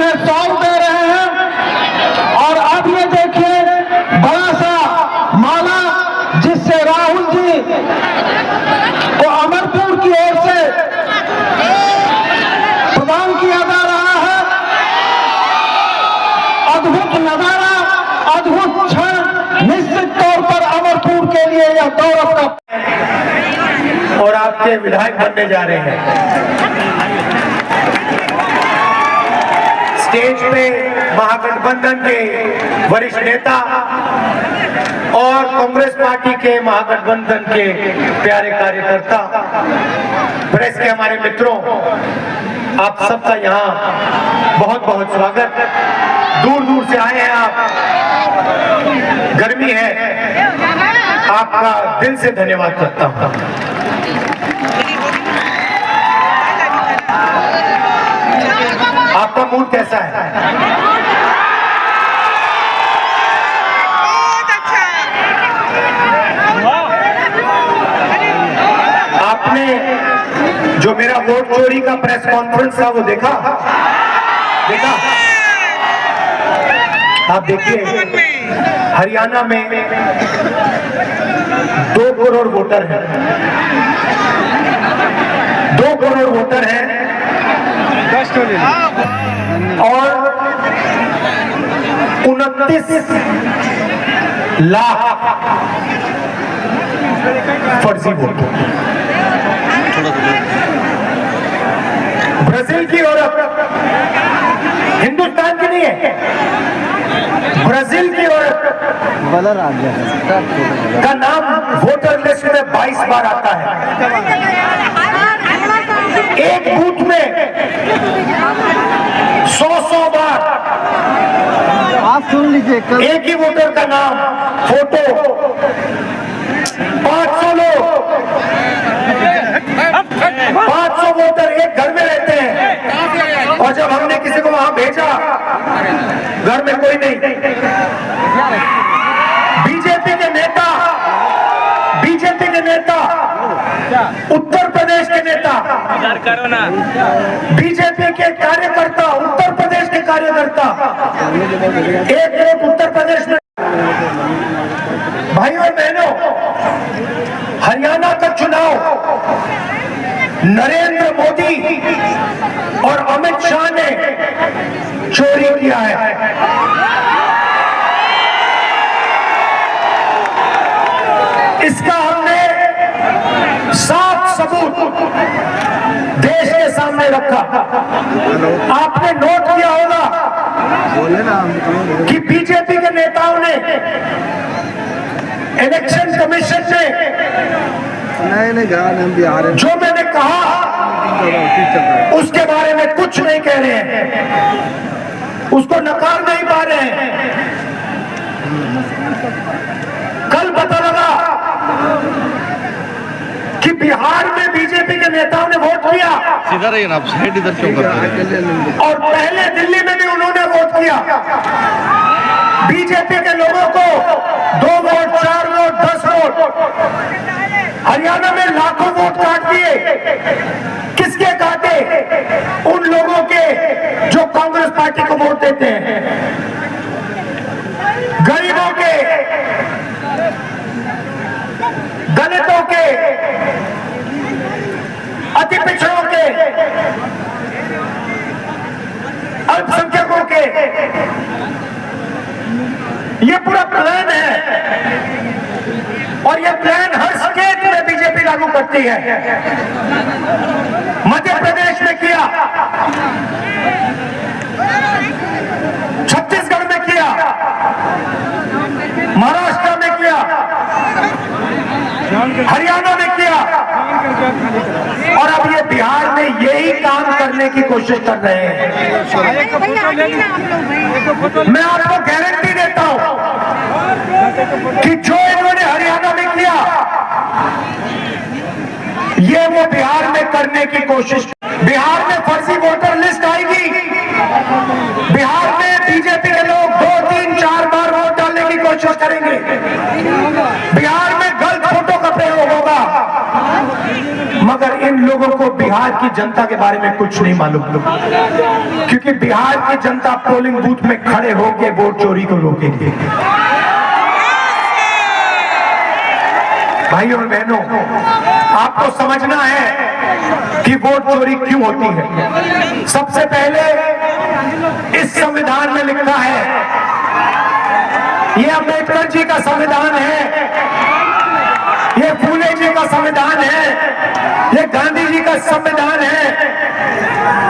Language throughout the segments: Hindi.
उन्हें सौंप दे रहे हैं। और अब ये देखिए बड़ा सा माला जिससे राहुल जी को अमरपुर की ओर से प्रदान किया जा रहा है। अद्भुत नजारा, अद्भुत क्षण, निश्चित तौर पर अमरपुर के लिए यह गौरव का। और आपके विधायक बनने जा रहे हैं। स्टेज पे महागठबंधन के वरिष्ठ नेता और कांग्रेस पार्टी के महागठबंधन के प्यारे कार्यकर्ता, प्रेस के हमारे मित्रों, आप सबका यहाँ बहुत बहुत स्वागत। दूर दूर से आए हैं आप, गर्मी है, आपका दिल से धन्यवाद करता हूँ। आपका मूड कैसा है? आपने जो मेरा वोट चोरी का प्रेस कॉन्फ्रेंस था वो देखा? आप देखिए, हरियाणा में 2 करोड़ वोटर हैं, 2 करोड़ वोटर हैं और 29 लाख फर्जी वोट। ब्राजील की औरत, हिंदुस्तान की नहीं है, ब्राजील की औरत का नाम वोटर लिस्ट में 22 बार आता है। एक बूथ में 100 बार। आप सुन लीजिए, एक ही वोटर का नाम, फोटो, 500 लोग, 500 वोटर एक घर में रहते हैं। और जब हमने किसी को वहां भेजा, घर में कोई नहीं। बीजेपी के नेता, उत्तर प्रदेश के नेता, बीजेपी के कार्यकर्ता, उत्तर प्रदेश के कार्यकर्ता, एक वोट उत्तर प्रदेश में। भाइयों और बहनों, हरियाणा का चुनाव नरेंद्र मोदी और अमित शाह ने चोरी किया है। इसका हमने साफ सबूत देश के सामने रखा। आपने नोट किया होगा कि बीजेपी के नेताओं ने इलेक्शन कमीशन से जो मैंने कहा उसके बारे में कुछ नहीं कह रहे हैं, उसको नकार नहीं पा रहे हैं। कल पता लगा कि बिहार में बीजेपी के नेताओं ने वोट किया, सीधा रहिए ना आप, साइड इधर क्यों कर रहे हैं? और पहले दिल्ली में भी उन्होंने वोट किया। बीजेपी के लोगों को 2 वोट, 4 वोट, 10 वोट, हरियाणा में लाखों वोट काट दिए। किसके काटे? उन लोगों के जो कांग्रेस पार्टी को वोट देते हैं, गरीबों के, दलितों के, अति पिछड़ों के, अल्पसंख्यकों के। ये पूरा प्लान है और ये प्लान हर स्टेट में बीजेपी लागू करती है। मध्य प्रदेश में किया, छत्तीसगढ़ में किया, महाराष्ट्र में किया, हरियाणा में किया और अब ये बिहार में यही काम करने की कोशिश कर रहे हैं। मैं आपको गारंटी देता हूं कि जो इन्होंने हरियाणा में किया, ये वो बिहार में करने की कोशिश। बिहार में फर्जी वोटर लिस्ट आएगी, बिहार में बीजेपी के लोग 2, 3, 4 बार वोट डालने की कोशिश करेंगे, बिहार में गलत फोटो का प्रयोग होगा, मगर इन लोगों को बिहार की जनता के बारे में कुछ नहीं मालूम, क्योंकि बिहार की जनता पोलिंग बूथ में खड़े होकर वोट चोरी को रोकेगी। भाइयों और बहनों, आपको समझना है कि वोट चोरी क्यों होती है। सबसे पहले इस संविधान में लिखा है, यह अम्बेडकर जी का संविधान है, ये फूले जी का संविधान है, ये गांधी जी का संविधान है,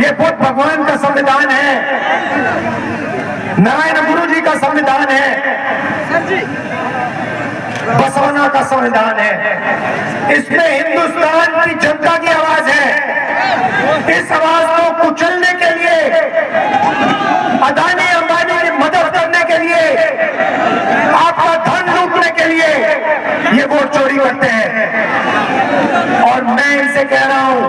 ये बुद्ध भगवान का संविधान है, नारायण गुरु जी का संविधान है, बसवना का संविधान है। इसमें हिंदुस्तान की जनता की आवाज है। इस आवाज को कुचलने के लिए, अदानी अंबानी की मदद करने के लिए, आपका धन लूटने के लिए ये वोट चोरी करते हैं। और मैं इनसे कह रहा हूं,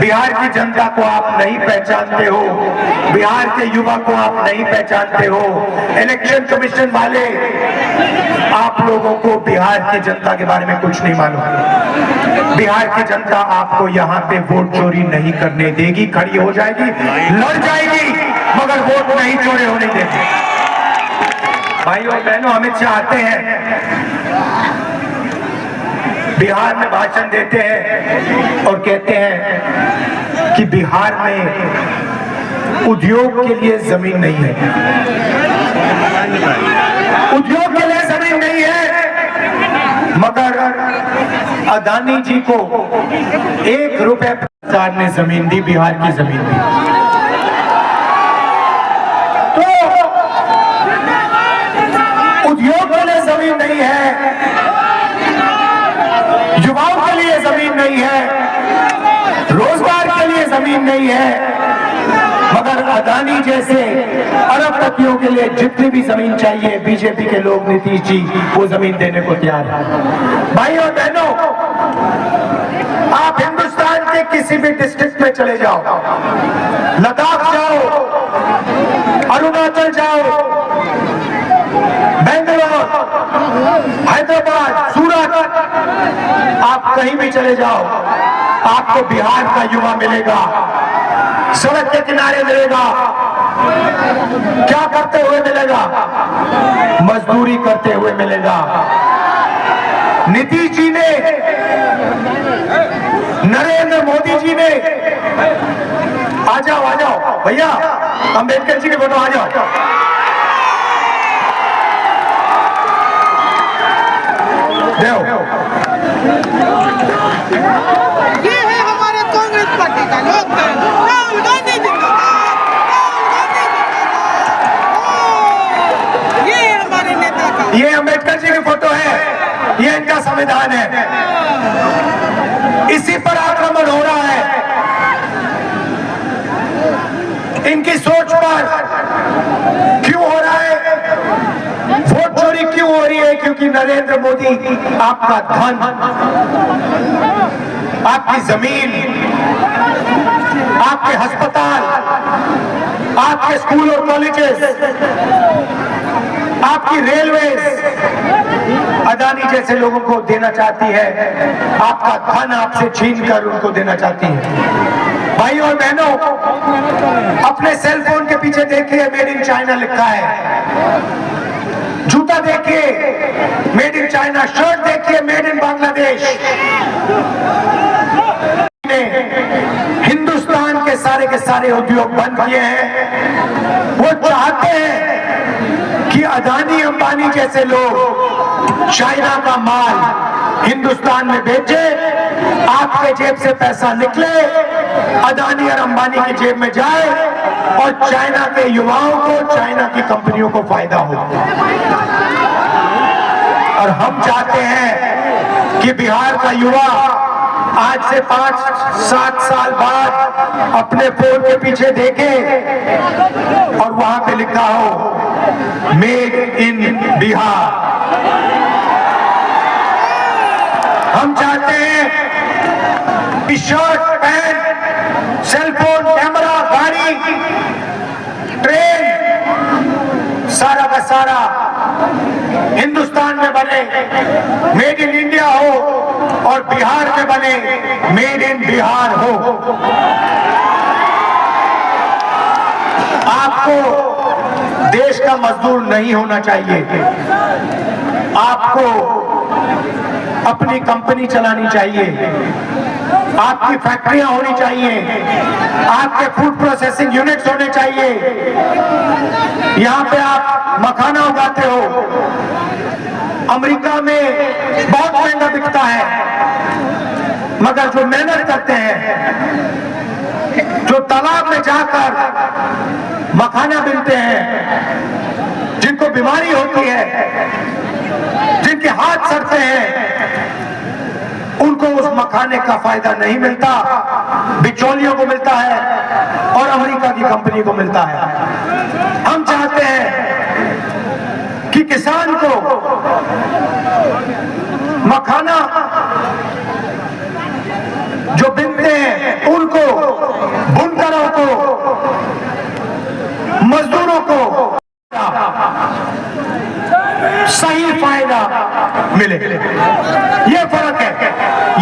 बिहार की जनता को आप नहीं पहचानते हो, बिहार के युवा को आप नहीं पहचानते हो। इलेक्शन कमीशन वाले आप लोगों को बिहार की जनता के बारे में कुछ नहीं मालूम। बिहार की जनता आपको यहाँ पे वोट चोरी नहीं करने देगी, खड़ी हो जाएगी, लड़ जाएगी, मगर वोट नहीं चोरी होने देगी। भाइयों और बहनों, अमित शाह आते हैं, बिहार में भाषण देते हैं और कहते हैं कि बिहार में उद्योग के लिए जमीन नहीं है, उद्योग के लिए जमीन नहीं है, मगर अदानी जी को 1 रुपए सरकार ने जमीन दी, बिहार की जमीन दी। तो उद्योग के लिए जमीन नहीं है, युवाओं के लिए जमीन नहीं है, रोजगार के लिए जमीन नहीं है, मगर अदानी जैसे अरबपतियों के लिए जितनी भी जमीन चाहिए, बीजेपी के लोग, नीतीश जी, वो जमीन देने को तैयार है। भाइयों और बहनों, आप हिंदुस्तान के किसी भी डिस्ट्रिक्ट में चले जाओ, लद्दाख जाओ, अरुणाचल जाओ, बेंगलोर, हैदराबाद, सूरत, आप कहीं भी चले जाओ, आपको बिहार का युवा मिलेगा, सड़क के किनारे मिलेगा। क्या करते हुए मिलेगा? मजदूरी करते हुए मिलेगा। नीतीश जी ने, नरेंद्र मोदी जी ने, आ जाओ भैया, अंबेडकर जी की फोटो आ जाओ। ये है हमारे कांग्रेस पार्टी का लोकतंत्र, राहुल गांधी जी का, ये हमारे नेता का, ये अंबेडकर जी की फोटो है, ये इनका संविधान है। इसी पर आक्रमण हो रहा है, इनकी सोच पर क्यों हो रहा है, वोट चोरी क्यों हो रही है? क्योंकि नरेंद्र मोदी आपका धन, आपकी जमीन, आपके अस्पताल, आपके स्कूल और कॉलेजेस, आपकी रेलवे अदानी जैसे लोगों को देना चाहती है, आपका धन आपसे छीन कर उनको देना चाहती है। भाइयों और बहनों, अपने सेल फोन के पीछे देखिए, मेड इन चाइना लिखा है। जूता देखिए, मेड इन चाइना, शर्ट देखिए, मेड इन बांग्लादेश। हिंदुस्तान के सारे उद्योग बंद किए हैं। वो चाहते हैं कि अदानी अंबानी जैसे लोग चाइना का माल हिंदुस्तान में बेचे, आपके जेब से पैसा निकले, अदानी और अंबानी की जेब में जाए और चाइना के युवाओं को, चाइना की कंपनियों को फायदा हो। और हम चाहते हैं कि बिहार का युवा आज से 5-7 साल बाद अपने फोन के पीछे देखे और वहां पे लिखा हो मेड इन बिहार। हम चाहते हैं कि शर्ट, पैंट, सेलफोन, कैमरा, गाड़ी, ट्रेन, सारा का सारा हिंदुस्तान में बने, मेड इन इंडिया हो। और बिहार में बने, मेड इन बिहार हो। आपको देश का मजदूर नहीं होना चाहिए, आपको अपनी कंपनी चलानी चाहिए, आपकी फैक्ट्रियां होनी चाहिए, आपके फूड प्रोसेसिंग यूनिट्स होने चाहिए। यहां पे आप मखाना उगाते हो, अमेरिका में बहुत महंगा बिकता है, मगर जो मेहनत करते हैं, जो तालाब में जाकर मखाना बिनते हैं, जिनको बीमारी होती है, जिनके हाथ सड़ते हैं, उनको उस मखाने का फायदा नहीं मिलता, बिचौलियों को मिलता है और अमेरिका की कंपनी को मिलता है। हम चाहते हैं कि किसान को मखाना जो बिनते हैं उनको, बुनकरों को, मजदूरों को सही फायदा मिले। ये फर्क है।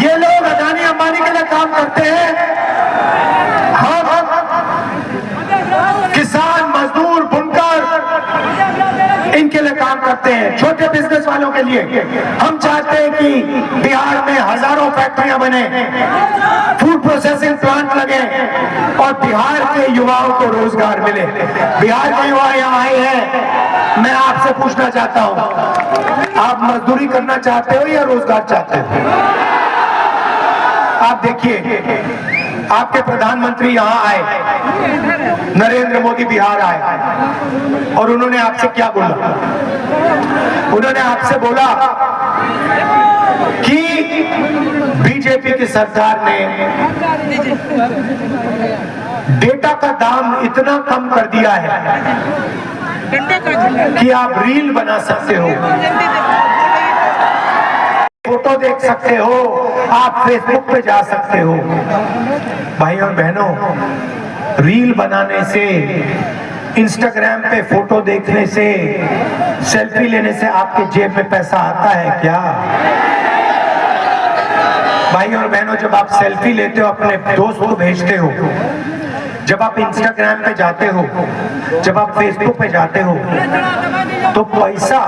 ये लोग अदानी अंबानी के लिए काम करते हैं, हम किसान, मजदूर, बुनकर इनके लिए काम करते हैं, छोटे बिजनेस वालों के लिए। हम चाहते हैं कि बिहार में हजारों फैक्ट्रियां बने, फूड प्रोसेसिंग प्लांट लगे और बिहार के युवाओं को रोजगार मिले। बिहार के युवा यहाँ आए हैं, मैं आपसे पूछना चाहता हूं, आप मजदूरी करना चाहते हो या रोजगार चाहते हो? आप देखिए, आपके प्रधानमंत्री यहाँ आए, नरेंद्र मोदी बिहार आए और उन्होंने आपसे क्या बोला? उन्होंने आपसे बोला कि बीजेपी की सरकार ने डेटा का दाम इतना कम कर दिया है कि आप रील बना सकते हो, फोटो देख सकते हो, आप फेसबुक पे जा सकते हो। भाई और बहनों, रील बनाने से, इंस्टाग्राम पे फोटो देखने से, सेल्फी लेने से आपके जेब में पैसा आता है क्या? भाई और बहनों, जब आप सेल्फी लेते हो, अपने दोस्त को भेजते हो, जब आप इंस्टाग्राम पे जाते हो, जब आप फेसबुक पे जाते हो, तो पैसा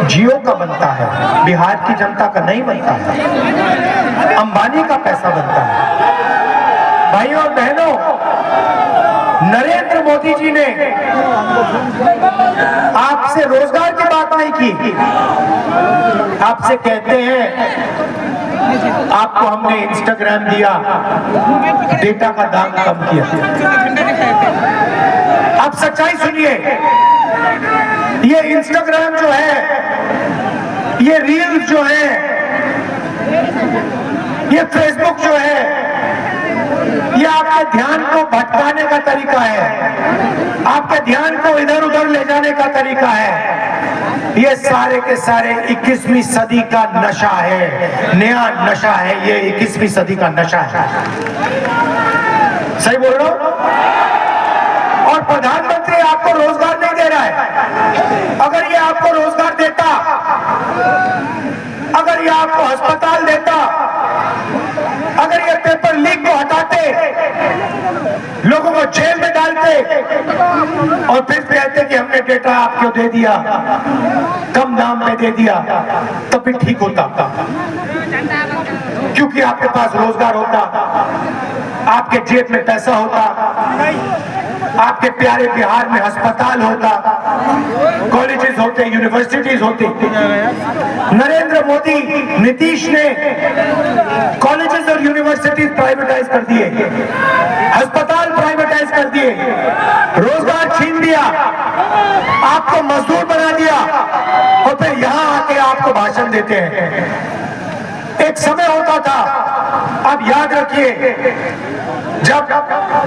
जियो का बनता है, बिहार की जनता का नहीं बनता है, अंबानी का पैसा बनता है। भाई और बहनों, नरेंद्र मोदी जी ने आपसे रोजगार की बात नहीं की, आपसे कहते हैं आपको हमने इंस्टाग्राम दिया, डेटा का दाम कम किया। आप सच्चाई सुनिए, ये इंस्टाग्राम जो है, ये रील्स जो है, ये फेसबुक जो है, ये आपके ध्यान को भटकाने का तरीका है, आपके ध्यान को इधर उधर ले जाने का तरीका है। ये सारे के सारे 21वीं सदी का नशा है, नया नशा है, ये 21वीं सदी का नशा है। सही बोल रहा हूं? और प्रधानमंत्री आपको रोजगार नहीं दे रहा है। अगर ये आपको रोजगार देता, अगर ये आपको अस्पताल देता, अगर ये पेपर लीक को हटाते, लोगों को जेल में डालते और फिर कहते कि हमने डेटा आपको दे दिया, कम दाम में दे दिया, तब भी ठीक होता, क्योंकि आपके पास रोजगार होता, आपके जेब में पैसा होता, आपके प्यारे बिहार में अस्पताल होता, कॉलेजेस होते, यूनिवर्सिटीज होती। नरेंद्र मोदी, नीतीश ने कॉलेजेस और यूनिवर्सिटीज प्राइवेटाइज कर दिए, अस्पताल प्राइवेटाइज कर दिए, रोजगार छीन दिया, आपको मजदूर बना दिया और फिर यहां आके आपको भाषण देते हैं। एक समय होता था, अब याद रखिए, जब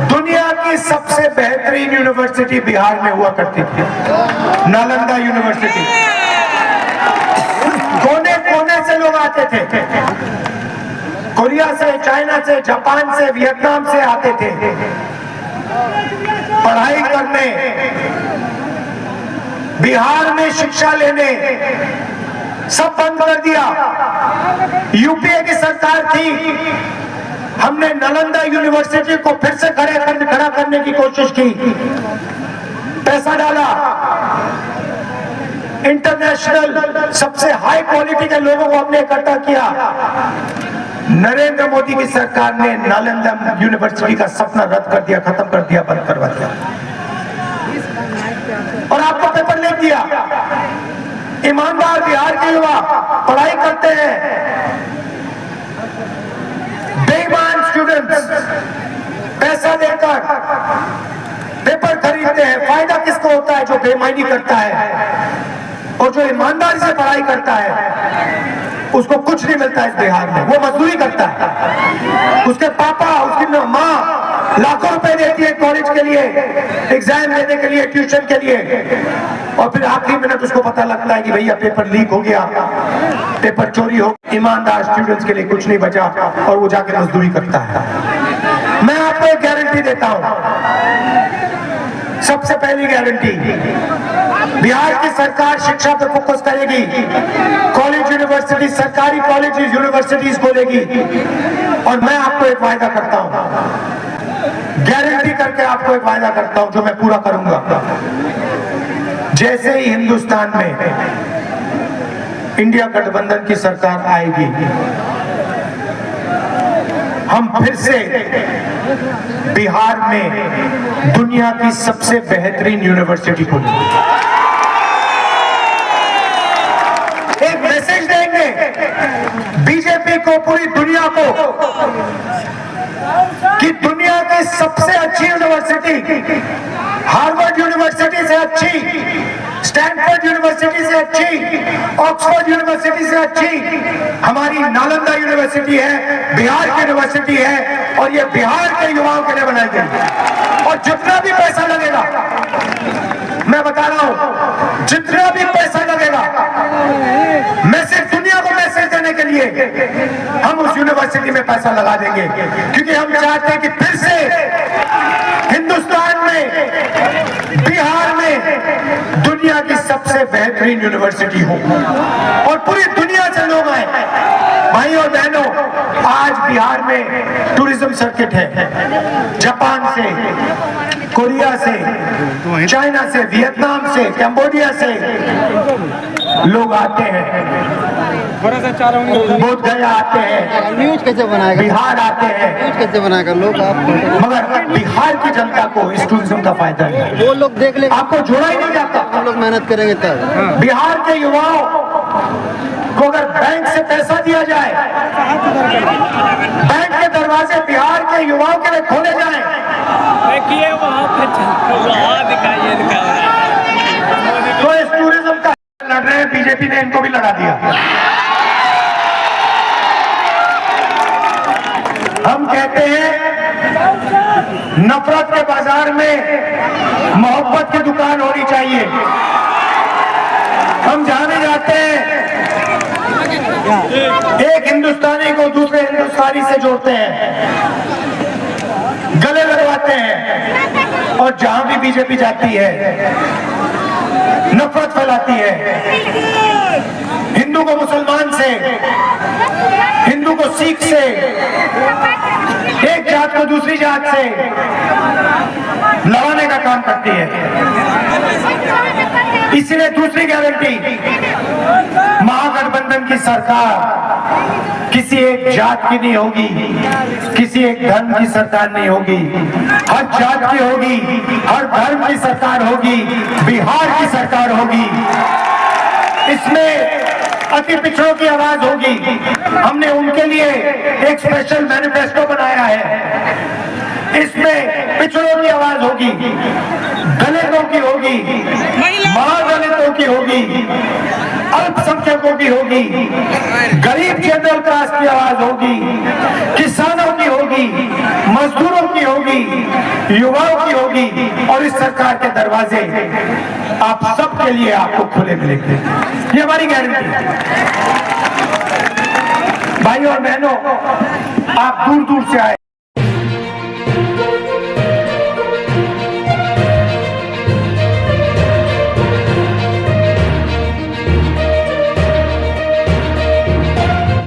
दुनिया की सबसे बेहतरीन यूनिवर्सिटी बिहार में हुआ करती थी, नालंदा यूनिवर्सिटी, कोने कोने से लोग आते थे, कोरिया से, चाइना से, जापान से, वियतनाम से आते थे पढ़ाई करने, बिहार में शिक्षा लेने, सब बंद कर दिया। यूपीए की सरकार थी, हमने नालंदा यूनिवर्सिटी को फिर से खड़ा करने की कोशिश की, पैसा डाला, इंटरनेशनल सबसे हाई क्वालिटी के लोगों को हमने इकट्ठा किया। नरेंद्र मोदी की सरकार ने नालंदा यूनिवर्सिटी का सपना रद्द कर दिया, खत्म कर दिया, बंद करवा दिया और आपको पेपर ले दिया। ईमानदार बिहार के युवा पढ़ाई करते हैं, बेईमान स्टूडेंट्स पैसा देकर पेपर खरीदते हैं। फायदा किसको होता है? जो बेईमानी करता है और जो ईमानदारी से पढ़ाई करता है उसको कुछ नहीं मिलता इस बिहार में। वो मजदूरी करता है, उसके पापा उसकी माँ लाखों रुपए देती है कॉलेज के लिए, एग्जाम देने के लिए, ट्यूशन के लिए, और फिर आखिरी मिनट उसको पता लगता है कि भैया पेपर लीक हो गया, पेपर चोरी हो। ईमानदार स्टूडेंट्स के लिए कुछ नहीं बचा और वो जाके मजदूरी करता है। मैं आपको एक गारंटी देता हूं, सबसे पहली गारंटी, बिहार की सरकार शिक्षा पर फोकस करेगी, कॉलेज यूनिवर्सिटी, सरकारी कॉलेज यूनिवर्सिटीज खोलेगी। और मैं आपको एक वायदा करता हूं, गारंटी करके आपको एक वायदा करता हूं जो मैं पूरा करूंगा। जैसे ही हिंदुस्तान में इंडिया गठबंधन की सरकार आएगी, हम फिर से बिहार में दुनिया की सबसे बेहतरीन यूनिवर्सिटी खोलेंगे। एक मैसेज देंगे बीजेपी को, पूरी दुनिया को, कि दुनिया की सबसे अच्छी यूनिवर्सिटी, हार्वर्ड यूनिवर्सिटी से अच्छी, स्टैनफोर्ड यूनिवर्सिटी से अच्छी, ऑक्सफोर्ड यूनिवर्सिटी से अच्छी हमारी नालंदा यूनिवर्सिटी है, बिहार की यूनिवर्सिटी है। और ये बिहार के युवाओं के लिए बनाई गई। और जितना भी पैसा लगेगा, मैं बता रहा हूं, जितना भी पैसा लगेगा, मैसेज दुनिया को मैसेज देने के लिए हम उस यूनिवर्सिटी में पैसा लगा देंगे, क्योंकि हम चाहते हैं कि फिर से हिंदुस्तान में, बिहार में दुनिया की सबसे बेहतरीन यूनिवर्सिटी हो और पूरी दुनिया से लोग आए। भाई और बहनों, आज बिहार में टूरिज्म सर्किट है, जापान से, कोरिया से, चाइना से, वियतनाम से, कंबोडिया से लोग आते हैं, बोध गया आते हैं, न्यूज कैसे बनाएगा, बिहार आते हैं, न्यूज कैसे बनाएगा लोग आप? मगर बिहार की जनता को इस टूरिज्म का फायदा है। वो लोग देख ले, आपको जोड़ा ही नहीं जाता। हम लोग मेहनत करेंगे तब। बिहार के युवाओं को अगर बैंक से पैसा दिया जाए, बैंक के दरवाजे बिहार के युवाओं के लिए खोले जाएं, तो इस टूरिज्म का लड़ रहे हैं, बीजेपी ने इनको भी लड़ा दिया। हम कहते हैं नफरत के बाजार में मोहब्बत की दुकान होनी चाहिए। हम जहां भी जाते हैं एक हिंदुस्तानी को दूसरे हिंदुस्तानी से जोड़ते हैं, गले लगवाते हैं, और जहां भी बीजेपी जाती है नफरत फैलाती है। हिंदू को मुसलमान से, हिंदू को सिख से, एक जात को दूसरी जात से लड़ाने का काम करती है। इसलिए दूसरी गारंटी, महागठबंधन की सरकार किसी एक जात की नहीं होगी, किसी एक धर्म की सरकार नहीं होगी, हर जात की होगी, हर धर्म की सरकार होगी, बिहार की सरकार होगी। इसमें अति पिछड़ों की आवाज होगी। हमने उनके लिए एक स्पेशल मैनिफेस्टो बनाया है, इसमें पिछड़ों की आवाज होगी, दलितों की होगी, महादलितों की होगी, अल्पसंख्यकों की होगी, गरीब जनरल कास्ट की आवाज होगी, किसानों की होगी, मजदूरों की होगी, युवाओं की होगी। और इस सरकार के दरवाजे आप सबके लिए आपको खुले मिलेंगे, ये हमारी गारंटी है। भाइयों और बहनों, आप दूर दूर से आए।